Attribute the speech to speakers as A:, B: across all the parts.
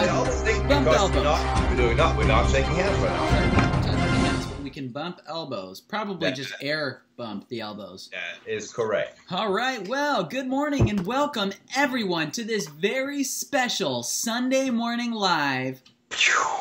A: I always think
B: bump
A: because
B: elbows.
A: we're not shaking hands right now.
B: Touching hands, but we can bump elbows. Probably just air bump the elbows.
A: That is correct.
B: All right, well, good morning and welcome everyone to this very special Sunday Morning Live.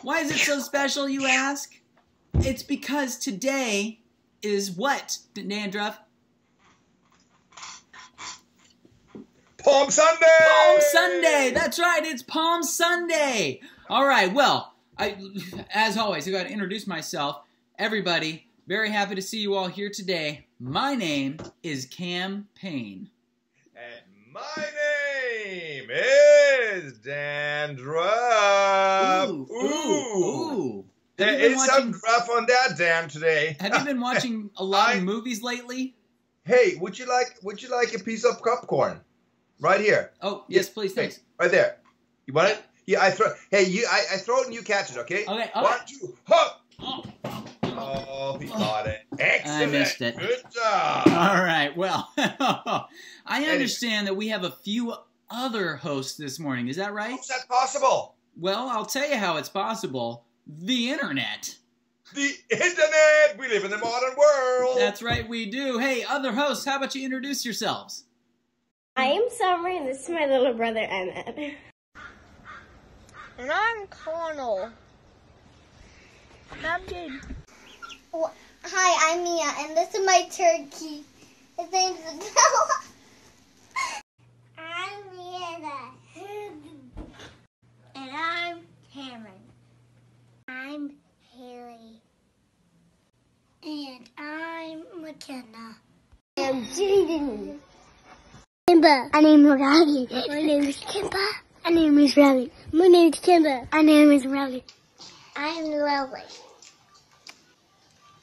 B: Why is it so special, you ask? It's because today is what, Dandruff?
A: Palm Sunday!
B: Palm Sunday! That's right, it's Palm Sunday! All right, well, as always, I've got to introduce myself. Everybody, very happy to see you all here today. My name is Cam Payne.
A: And my name is Dandruff.
B: Ooh.
A: There is some gruff on that Dan today.
B: Have you been watching a lot of movies lately?
A: Hey, would you like a piece of popcorn? Right here.
B: Oh, yes, please, thanks.
A: Hey, right there. You want it? Yeah, I throw. Hey, I throw it and you catch it, okay?
B: Okay.
A: 1, 2, hop! Oh, he got it. Excellent.
B: I missed it.
A: Good job.
B: All right. Well, I understand that we have a few other hosts this morning. Is that right?
A: How's that possible?
B: Well, I'll tell you how it's possible. The internet.
A: The internet! We live in the modern world!
B: That's right, we do. Hey, other hosts, how about you introduce yourselves?
C: I am Summer, and this is my little brother, Emmett.
D: And I'm Connell. I'm Jade.
E: Well, hi, I'm Mia, and this is my turkey. His name's Adele. I'm Rihanna.
D: And I'm Cameron.
E: I'm Haley. And I'm McKenna. I'm Jaden. Kimba. My name is Ravi. My name is Kimba. My name is Ravi. My name is Kimba. My name is Ravi. I'm Lily.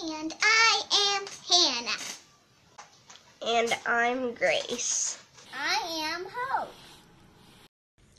E: And I am Hannah.
C: And I'm Grace.
E: I am Hope.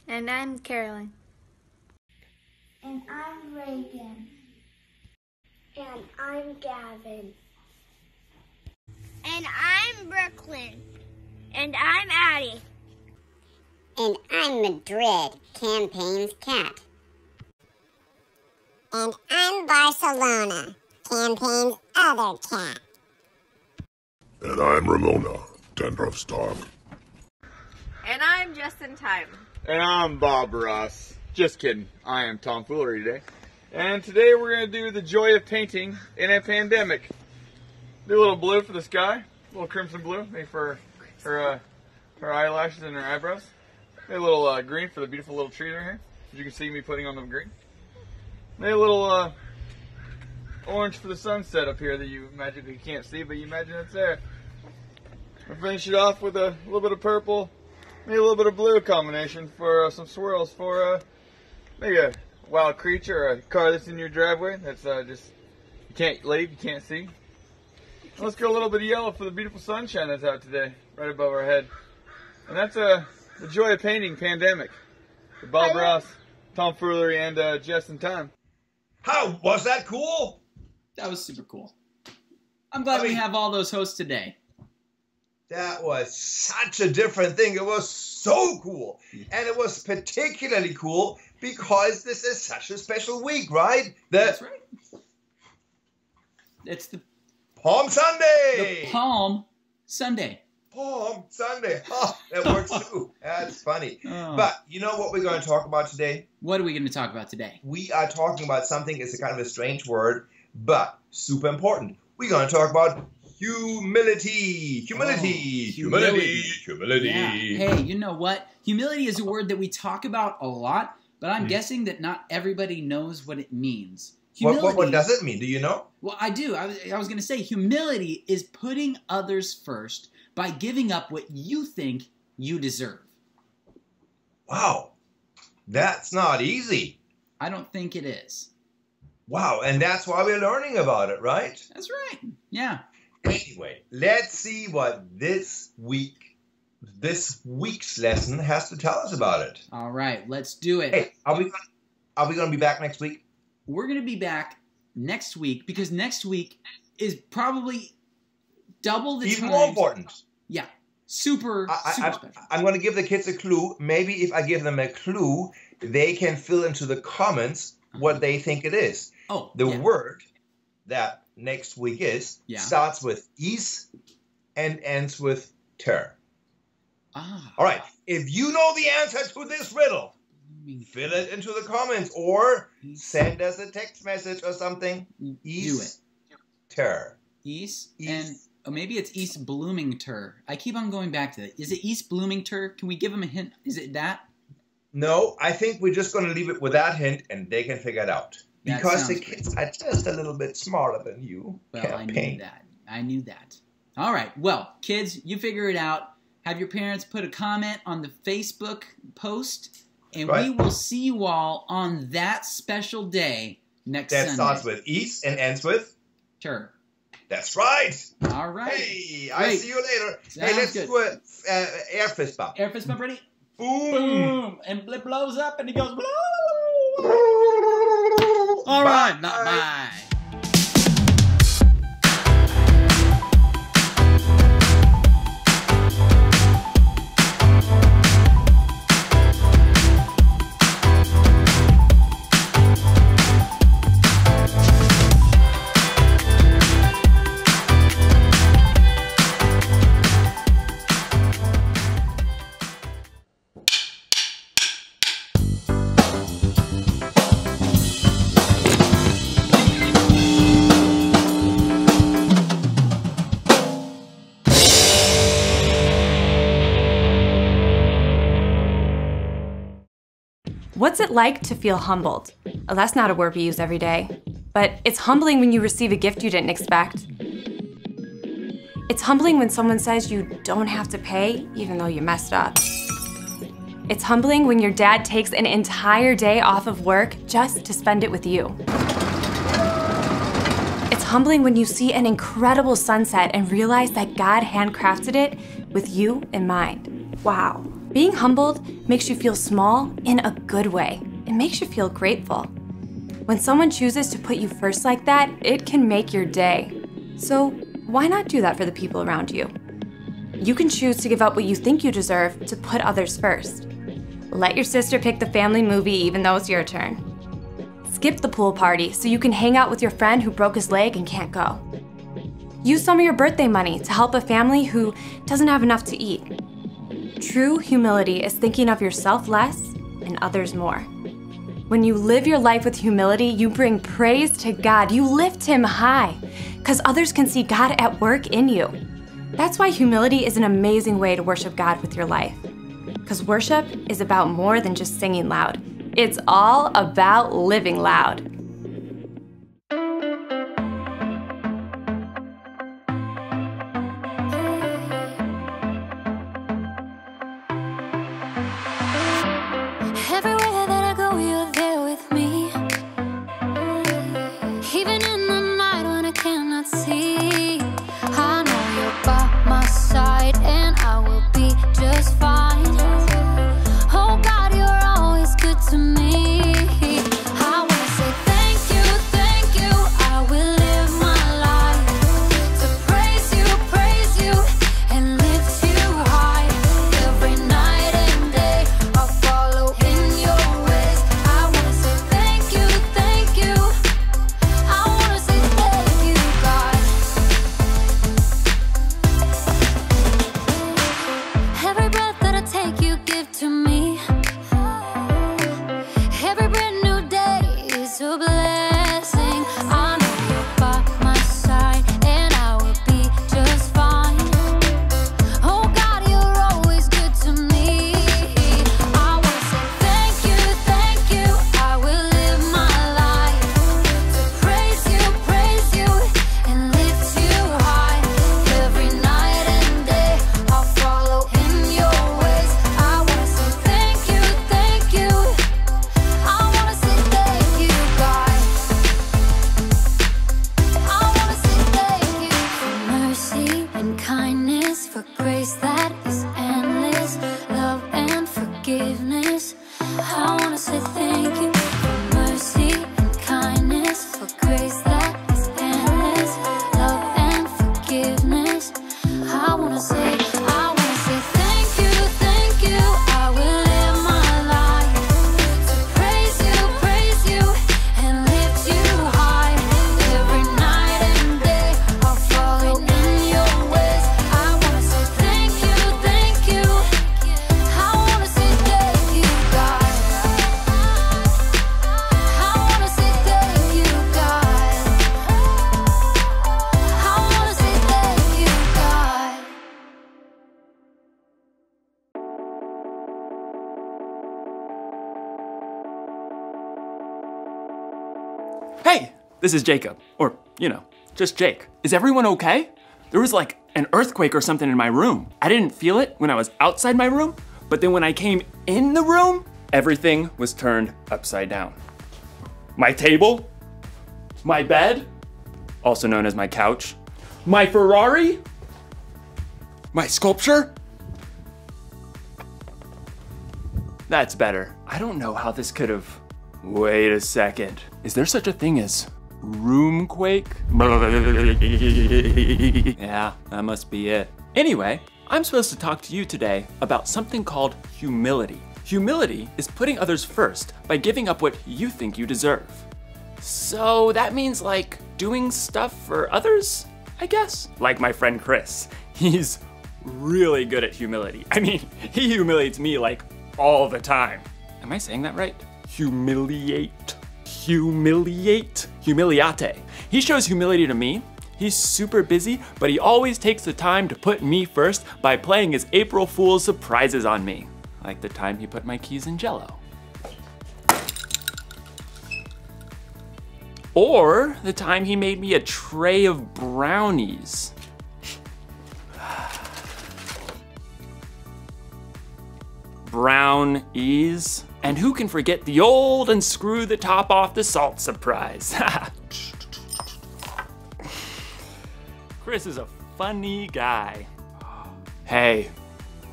D: And I'm Caroline.
E: And I'm Reagan. And I'm Gavin.
C: And I'm Brooklyn. And I'm Addie.
F: And I'm Madrid, Campaign's cat. And I'm Barcelona, Campaign's other cat.
G: And I'm Ramona, Dandruff's dog.
D: And I'm Justin Time.
H: And I'm Bob Ross. Just kidding. I am Tom Foolery today. And today we're going to do the joy of painting in a pandemic. Do a little blue for the sky. A little crimson blue, maybe for her eyelashes and her eyebrows. Maybe a little green for the beautiful little trees right here. As you can see me putting on the green. Maybe a little orange for the sunset up here that you magically can't see, but you imagine it's there. We'll finish it off with a little bit of purple, maybe a little bit of blue combination for some swirls for maybe a wild creature or a car that's in your driveway that's just you can't leave, you can't see. And let's go a little bit of yellow for the beautiful sunshine that's out today, right above our head. And that's the joy of painting pandemic. With Bob Ross, Tom Foolery, and Justin Time.
A: How was that cool?
B: That was super cool. I'm glad we have all those hosts today.
A: That was such a different thing. It was so cool. And it was particularly cool because this is such a special week, right?
B: That's right. It's the
A: Palm Sunday!
B: The Palm Sunday.
A: Palm Sunday. Oh, that works too. That's funny.
B: Oh.
A: But you know what we're going to talk about today?
B: What are we going to talk about today?
A: We are talking about something, it's a kind of a strange word, but super important. We're going to talk about humility. Humility. Humility.
B: Yeah. Hey, you know what? Humility is a word that we talk about a lot, but I'm guessing that not everybody knows what it means. Humility,
A: what does it mean? Do you know?
B: Well, I do. I was going to say humility is putting others first by giving up what you think you deserve.
A: Wow. That's not easy.
B: I don't think it is.
A: Wow, and that's why we're learning about it, right?
B: That's right. Yeah.
A: Anyway, let's see what this week's lesson has to tell us about it.
B: All right, let's do it.
A: Hey, are we going to be back next week?
B: We're going to be back next week because next week is probably double the
A: Even
B: time.
A: more important.
B: Yeah. Super special.
A: I'm going to give the kids a clue. Maybe if I give them a clue, they can fill into the comments what they think it is.
B: Oh,
A: the
B: yeah.
A: word that next week is starts with is and ends with ter.
B: Ah.
A: All right. If you know the answer to this riddle, fill it into the comments or send us a text message or something.
B: Do it.
A: Ter.
B: East and maybe it's East Bloomington. I keep on going back to that. Is it East Bloomington? Can we give them a hint? Is it that?
A: No, I think we're just going to leave it with that hint, and they can figure it out.
B: That
A: because the
B: sounds
A: kids are just a little bit smarter than you.
B: Well, I knew that. I knew that. All right. Well, kids, you figure it out. Have your parents put a comment on the Facebook post, and we will see you all on that special day next Sunday.
A: That starts with East and ends with?
B: Ter.
A: That's right.
B: All right.
A: Hey, I'll see you later. Hey, let's do an air fist bump.
B: Air fist bump, ready?
A: Boom.
B: Boom. And it blows up and it goes blow. All right. Bye.
I: What's it like to feel humbled? Oh, that's not a word we use every day. But it's humbling when you receive a gift you didn't expect. It's humbling when someone says you don't have to pay, even though you messed up. It's humbling when your dad takes an entire day off of work just to spend it with you. It's humbling when you see an incredible sunset and realize that God handcrafted it with you in mind. Wow. Being humbled makes you feel small in a good way. It makes you feel grateful. When someone chooses to put you first like that, it can make your day. So why not do that for the people around you? You can choose to give up what you think you deserve to put others first. Let your sister pick the family movie even though it's your turn. Skip the pool party so you can hang out with your friend who broke his leg and can't go. Use some of your birthday money to help a family who doesn't have enough to eat. True humility is thinking of yourself less and others more. When you live your life with humility, you bring praise to God. You lift Him high, because others can see God at work in you. That's why humility is an amazing way to worship God with your life. Because worship is about more than just singing loud. It's all about living loud.
J: Everywhere that I go, you're there with me. Even in the night when I cannot see, I know you're by my side and I will be just fine. Oh God, you're always good to me. I wanna say thank you.
K: Hey, this is Jacob. Or, just Jake. Is everyone okay? There was like an earthquake or something in my room. I didn't feel it when I was outside my room, but then when I came in the room, everything was turned upside down. My table, my bed, also known as my couch, my Ferrari, my sculpture. That's better. I don't know how this could have. Wait a second. Is there such a thing as roomquake? Yeah, that must be it. Anyway, I'm supposed to talk to you today about something called humility. Humility is putting others first by giving up what you think you deserve. So that means like doing stuff for others, I guess? Like my friend Chris. He's really good at humility. I mean, he humiliates me like all the time. Am I saying that right? Humiliate. Humiliate. Humiliate. He shows humility to me. He's super busy, but he always takes the time to put me first by playing his April Fool's surprises on me. Like the time he put my keys in Jell-O. Or the time he made me a tray of brownies. Brownies. And who can forget the old unscrew the top off the salt surprise? Chris is a funny guy. Hey,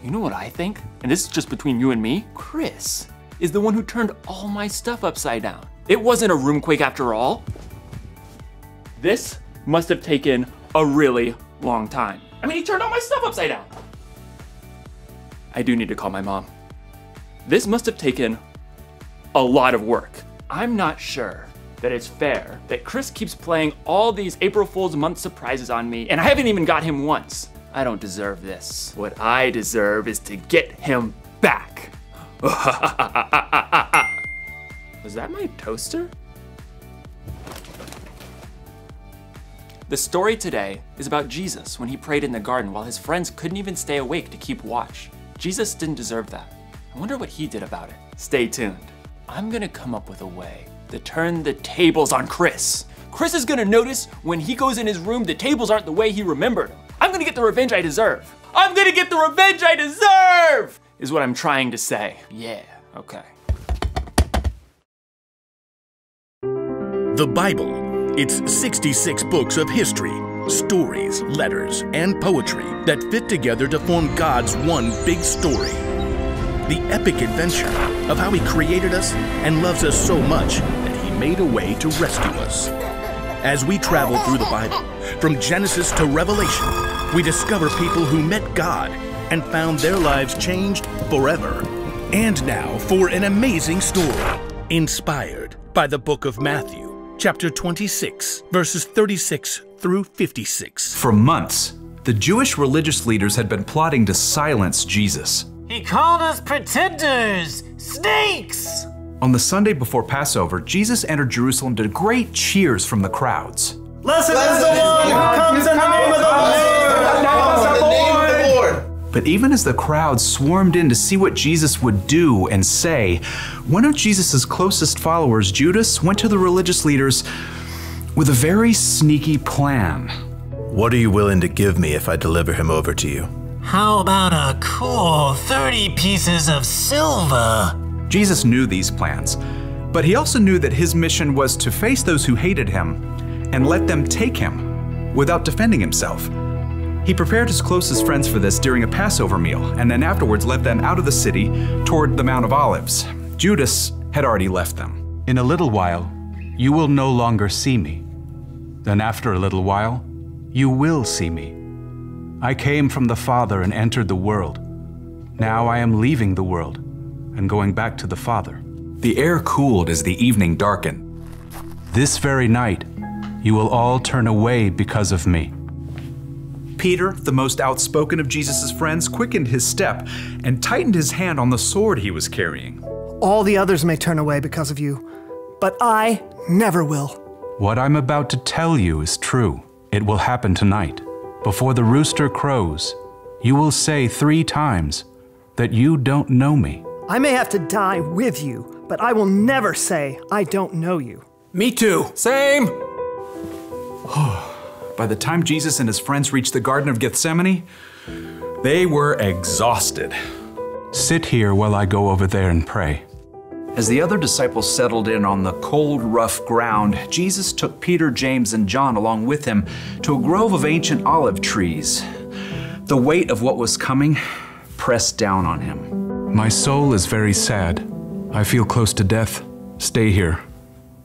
K: you know what I think? And this is just between you and me. Chris is the one who turned all my stuff upside down. It wasn't a roomquake after all. This must have taken a really long time. I mean, he turned all my stuff upside down. I do need to call my mom. This must have taken a lot of work. I'm not sure that it's fair that Chris keeps playing all these April Fool's month surprises on me, and I haven't even got him once. I don't deserve this. What I deserve is to get him back. Was that my toaster? The story today is about Jesus when he prayed in the garden while his friends couldn't even stay awake to keep watch. Jesus didn't deserve that. I wonder what he did about it. Stay tuned. I'm gonna come up with a way to turn the tables on Chris. Chris is gonna notice when he goes in his room the tables aren't the way he remembered them. I'm gonna get the revenge I deserve. I'm gonna get the revenge I deserve! Is what I'm trying to say. Yeah, okay.
L: The Bible. It's 66 books of history, stories, letters, and poetry that fit together to form God's one big story. The epic adventure of how he created us and loves us so much that he made a way to rescue us. As we travel through the Bible, from Genesis to Revelation, we discover people who met God and found their lives changed forever. And now for an amazing story, inspired by the book of Matthew, chapter 26, verses 36 through 56.
M: For months, the Jewish religious leaders had been plotting to silence Jesus.
N: He called us pretenders, snakes!
M: On the Sunday before Passover, Jesus entered Jerusalem to great cheers from the crowds.
N: Blessed is the one who comes in the name of the Lord!
M: But even as the crowd swarmed in to see what Jesus would do and say, one of Jesus' closest followers, Judas, went to the religious leaders with a very sneaky plan.
O: What are you willing to give me if I deliver him over to you?
N: How about a cool 30 pieces of silver?
M: Jesus knew these plans, but he also knew that his mission was to face those who hated him and let them take him without defending himself. He prepared his closest friends for this during a Passover meal, and then afterwards led them out of the city toward the Mount of Olives. Judas had already left them.
P: In a little while, you will no longer see me. Then after a little while, you will see me. I came from the Father and entered the world. Now I am leaving the world and going back to the Father.
M: The air cooled as the evening darkened.
P: This very night, you will all turn away because of me.
M: Peter, the most outspoken of Jesus' friends, quickened his step and tightened his hand on the sword he was carrying.
Q: All the others may turn away because of you, but I never will.
P: What I'm about to tell you is true. It will happen tonight. Before the rooster crows, you will say 3 times that you don't know me.
Q: I may have to die with you, but I will never say I don't know you. Me too.
P: Same! By the time Jesus and his friends reached the Garden of Gethsemane, they were exhausted. Sit here while I go over there and pray. As the other disciples settled in on the cold, rough ground, Jesus took Peter, James, and John along with him to a grove of ancient olive trees. The weight of what was coming pressed down on him.
M: My soul is very sad. I feel close to death. Stay here.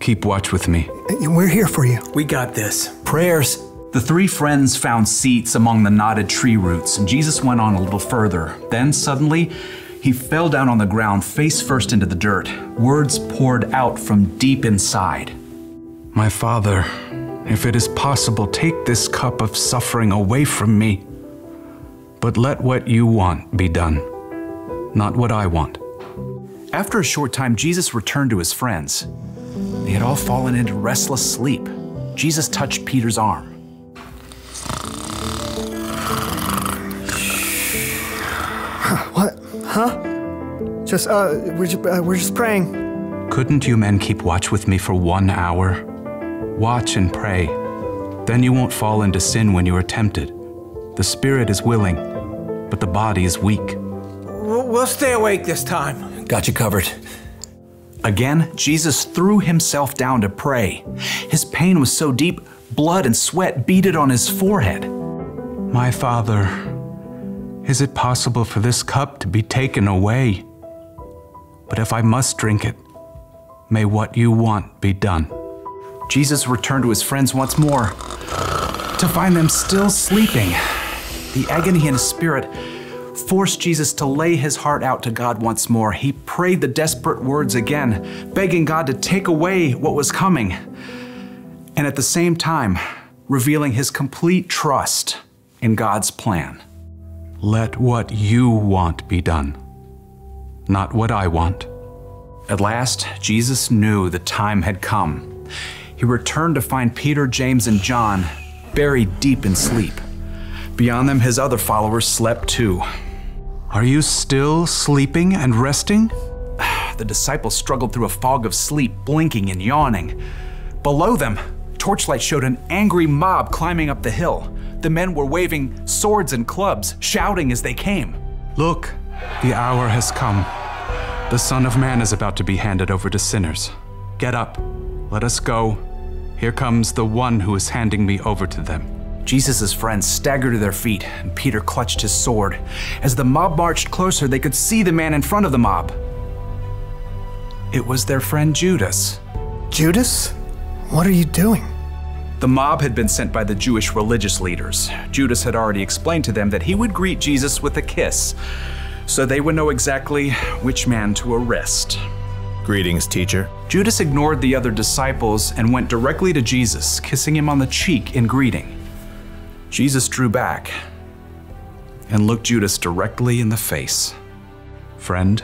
M: Keep watch with me.
Q: We're here for you.
N: We got this. Prayers.
P: The three friends found seats among the knotted tree roots, and Jesus went on a little further. Then suddenly, he fell down on the ground, face first into the dirt. Words poured out from deep inside.
M: My Father, if it is possible, take this cup of suffering away from me. But let what you want be done, not what I want.
P: After a short time, Jesus returned to his friends. They had all fallen into restless sleep. Jesus touched Peter's arm.
Q: What? Huh? We're just praying.
M: Couldn't you men keep watch with me for 1 hour? Watch and pray. Then you won't fall into sin when you are tempted. The spirit is willing, but the body is weak.
N: We'll stay awake this time.
O: Got you covered.
P: Again, Jesus threw himself down to pray. His pain was so deep, blood and sweat beaded on his forehead.
M: My Father, is it possible for this cup to be taken away? But if I must drink it, may what you want be done.
P: Jesus returned to his friends once more, to find them still sleeping. The agony in his spirit forced Jesus to lay his heart out to God once more. He prayed the desperate words again, begging God to take away what was coming, and at the same time, revealing his complete trust in God's plan.
M: Let what you want be done, not what I want.
P: At last, Jesus knew the time had come. He returned to find Peter, James, and John buried deep in sleep. Beyond them, his other followers slept too.
M: Are you still sleeping and resting?
P: The disciples struggled through a fog of sleep, blinking and yawning. Below them, torchlight showed an angry mob climbing up the hill. The men were waving swords and clubs, shouting as they came.
M: Look, the hour has come. The Son of Man is about to be handed over to sinners. Get up, let us go. Here comes the one who is handing me over to them.
P: Jesus' friends staggered to their feet, and Peter clutched his sword. As the mob marched closer, they could see the man in front of the mob. It was their friend Judas.
Q: Judas? What are you doing?
P: The mob had been sent by the Jewish religious leaders. Judas had already explained to them that he would greet Jesus with a kiss, so they would know exactly which man to arrest.
O: Greetings, teacher.
P: Judas ignored the other disciples and went directly to Jesus, kissing him on the cheek in greeting. Jesus drew back and looked Judas directly in the face.
M: Friend,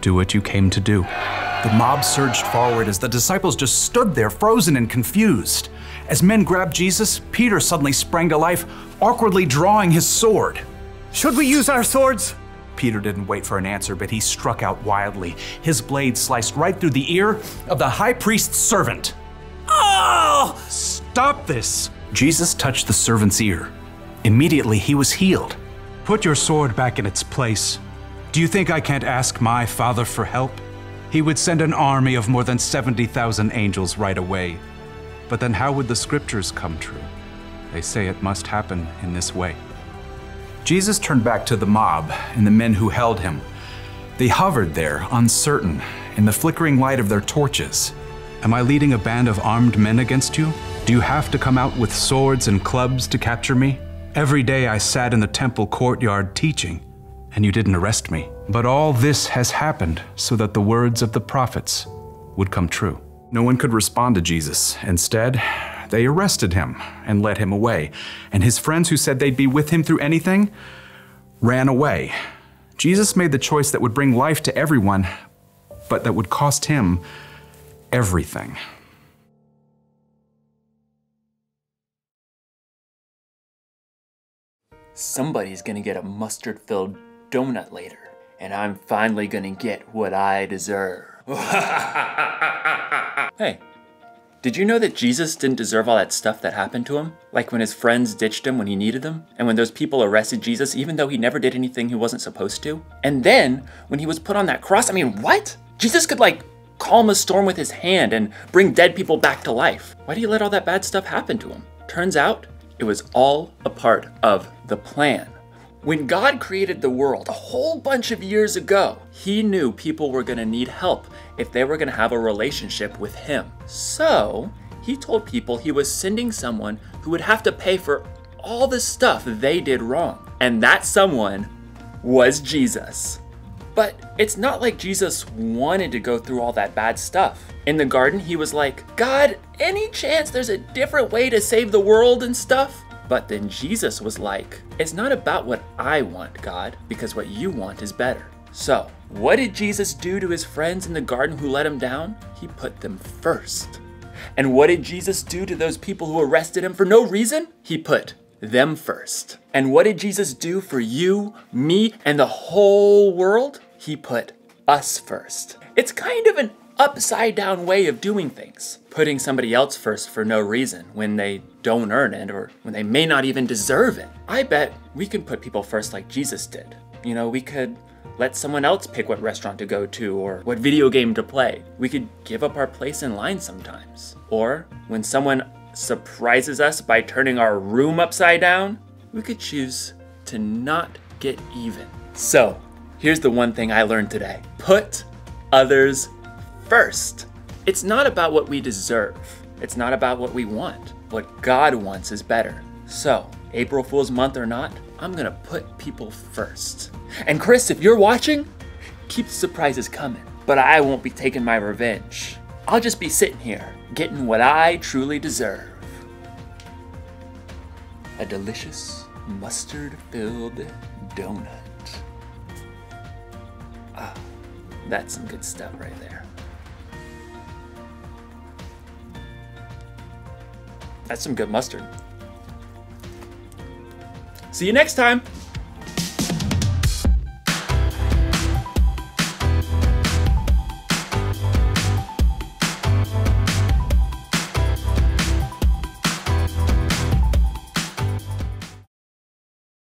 M: do what you came to do.
P: The mob surged forward as the disciples just stood there, frozen and confused. As men grabbed Jesus, Peter suddenly sprang to life, awkwardly drawing his sword.
Q: Should we use our swords?
P: Peter didn't wait for an answer, but he struck out wildly. His blade sliced right through the ear of the high priest's servant.
N: Oh!
P: Stop this! Jesus touched the servant's ear. Immediately, he was healed.
M: Put your sword back in its place. Do you think I can't ask my Father for help? He would send an army of more than 70,000 angels right away. But then how would the scriptures come true? They say it must happen in this way.
P: Jesus turned back to the mob and the men who held him. They hovered there, uncertain, in the flickering light of their torches.
M: Am I leading a band of armed men against you? Do you have to come out with swords and clubs to capture me? Every day I sat in the temple courtyard teaching, and you didn't arrest me. But all this has happened so that the words of the prophets would come true.
P: No one could respond to Jesus. Instead, they arrested him and led him away. And his friends who said they'd be with him through anything ran away. Jesus made the choice that would bring life to everyone, but that would cost him everything.
K: Somebody's gonna get a mustard-filled donut later, and I'm finally gonna get what I deserve. Hey, Did you know that Jesus didn't deserve all that stuff that happened to him? Like when his friends ditched him when he needed them? And when those people arrested Jesus even though he never did anything he wasn't supposed to? And then, when he was put on that cross, I mean, what? Jesus could like calm a storm with his hand and bring dead people back to life. Why do you let all that bad stuff happen to him? Turns out, it was all a part of the plan. When God created the world a whole bunch of years ago, he knew people were gonna need help if they were gonna have a relationship with him. So, he told people he was sending someone who would have to pay for all the stuff they did wrong. And that someone was Jesus. But it's not like Jesus wanted to go through all that bad stuff. In the garden, he was like, God, any chance there's a different way to save the world and stuff? But then Jesus was like, it's not about what I want, God, because what you want is better. So, what did Jesus do to his friends in the garden who let him down? He put them first. And what did Jesus do to those people who arrested him for no reason? He put them first. And what did Jesus do for you, me, and the whole world? He put us first. It's kind of an upside down way of doing things. Putting somebody else first for no reason when they don't earn it or when they may not even deserve it. I bet we can put people first like Jesus did. You know, we could let someone else pick what restaurant to go to or what video game to play. We could give up our place in line sometimes. Or when someone surprises us by turning our room upside down, we could choose to not get even. So, here's the one thing I learned today. Put others first. It's not about what we deserve. It's not about what we want. What God wants is better. So, April Fool's month or not, I'm gonna put people first. And Chris, if you're watching, keep the surprises coming. But I won't be taking my revenge. I'll just be sitting here, getting what I truly deserve. A delicious mustard-filled donut. Ah, that's some good stuff right there. That's some good mustard. See you next time.